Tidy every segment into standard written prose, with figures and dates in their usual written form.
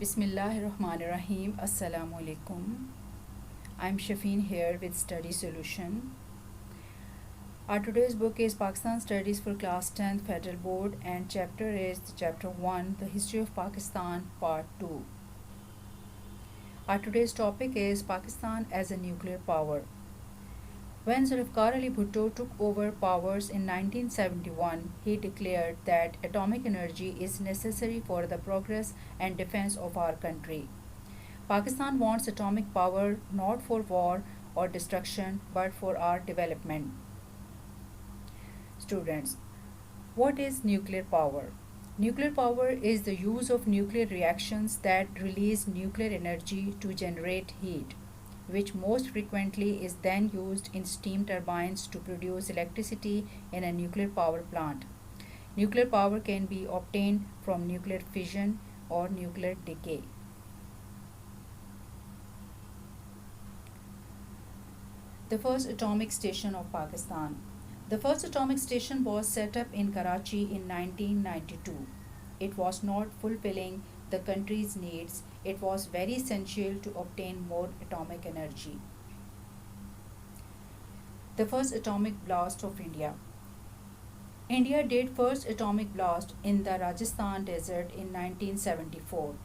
Bismillahirrahmanirrahim. Assalamu alaikum. I'm Shafeen here with Study Solution. Our today's book is Pakistan Studies for Class 10th Federal Board, and chapter is Chapter 1, The History of Pakistan, Part 2. Our today's topic is Pakistan as a nuclear power. When Zulfikar Ali Bhutto took over powers in 1971, he declared that atomic energy is necessary for the progress and defense of our country. Pakistan wants atomic power not for war or destruction but for our development. Students, what is nuclear power? Nuclear power is the use of nuclear reactions that release nuclear energy to generate heat, which most frequently is then used in steam turbines to produce electricity in a nuclear power plant. Nuclear power can be obtained from nuclear fission or nuclear decay. The first atomic station of Pakistan. The first atomic station was set up in Karachi in 1992. It was not fulfilling the country's needs. It was very essential to obtain more atomic energy. The first atomic blast of India. India did first atomic blast in the Rajasthan desert in 1974.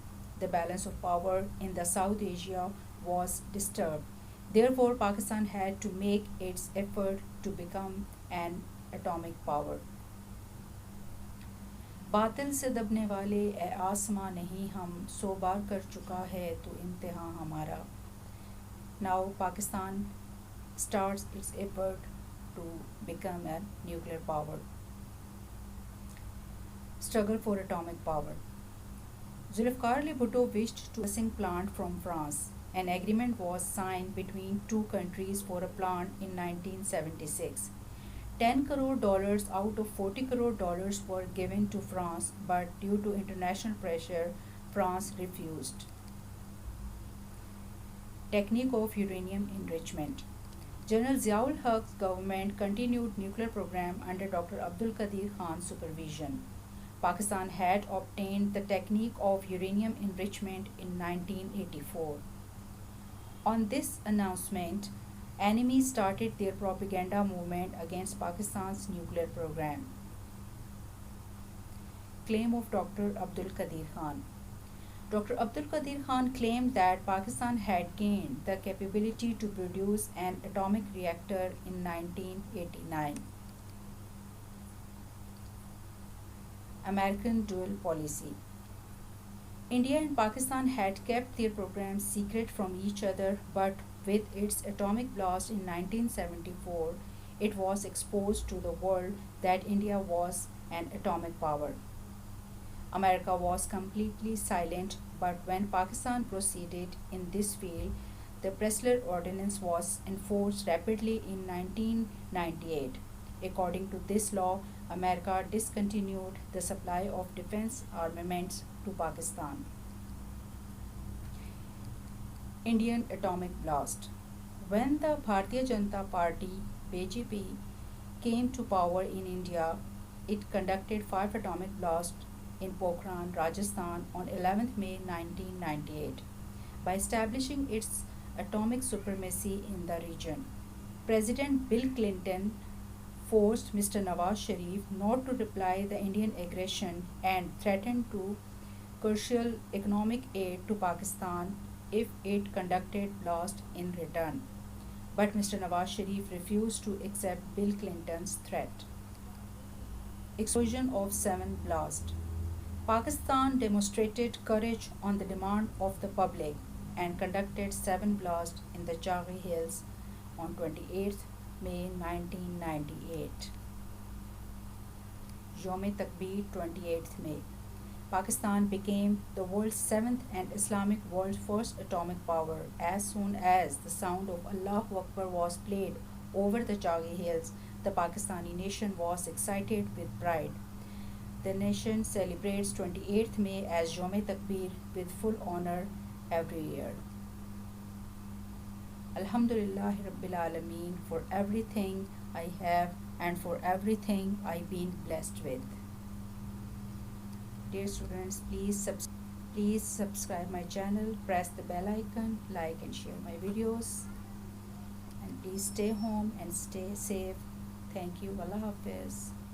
The balance of power in the South Asia was disturbed. Therefore, Pakistan had to make its effort to become an atomic power. बातिल से दबने वाले ए आसमां नहीं हम 100 बार कर चुका है तो इम्तिहान हमारा. Now Pakistan starts its effort to become a nuclear power. Struggle for atomic power. Zulfikar Ali Bhutto wished to processing plant from France. An agreement was signed between two countries for a plant in 1976. $10 crore out of $40 crore were given to France, but due to international pressure, France refused. Technique of uranium enrichment. General Ziaul Haq's government continued nuclear program under Dr. Abdul Qadir Khan's supervision. Pakistan had obtained the technique of uranium enrichment in 1984. On this announcement, enemies started their propaganda movement against Pakistan's nuclear program. Claim of Dr. Abdul Qadir Khan. Dr. Abdul Qadir Khan claimed that Pakistan had gained the capability to produce an atomic reactor in 1989. American dual policy. India and Pakistan had kept their programs secret from each other, but with its atomic blast in 1974, it was exposed to the world that India was an atomic power. America was completely silent, but when Pakistan proceeded in this field, the Pressler Ordinance was enforced rapidly in 1998. According to this law, America discontinued the supply of defense armaments to Pakistan. Indian atomic blast. When the Bharatiya Janata Party (BJP) came to power in India, it conducted 5 atomic blasts in Pokhran, Rajasthan on 11th May 1998 by establishing its atomic supremacy in the region. President Bill Clinton forced Mr. Nawaz Sharif not to reply the Indian aggression and threatened to curtail economic aid to Pakistan if it conducted blast in return. But Mr. Nawaz Sharif refused to accept Bill Clinton's threat. Explosion of 7 blasts. Pakistan demonstrated courage on the demand of the public and conducted 7 blasts in the Chaghi Hills on 28th May 1998. Yom-e-Takbir 28th May. Pakistan became the world's 7th and Islamic world's first atomic power. As soon as the sound of Allahu Akbar was played over the Chaghi Hills, the Pakistani nation was excited with pride. The nation celebrates 28th May as Yom-e-Takbir with full honor every year. Alhamdulillah Rabbil Alameen for everything I have and for everything I've been blessed with. Dear students, please subscribe. Please subscribe my channel, press the bell icon, like and share my videos, and please stay home and stay safe. Thank you. Allah Hafiz.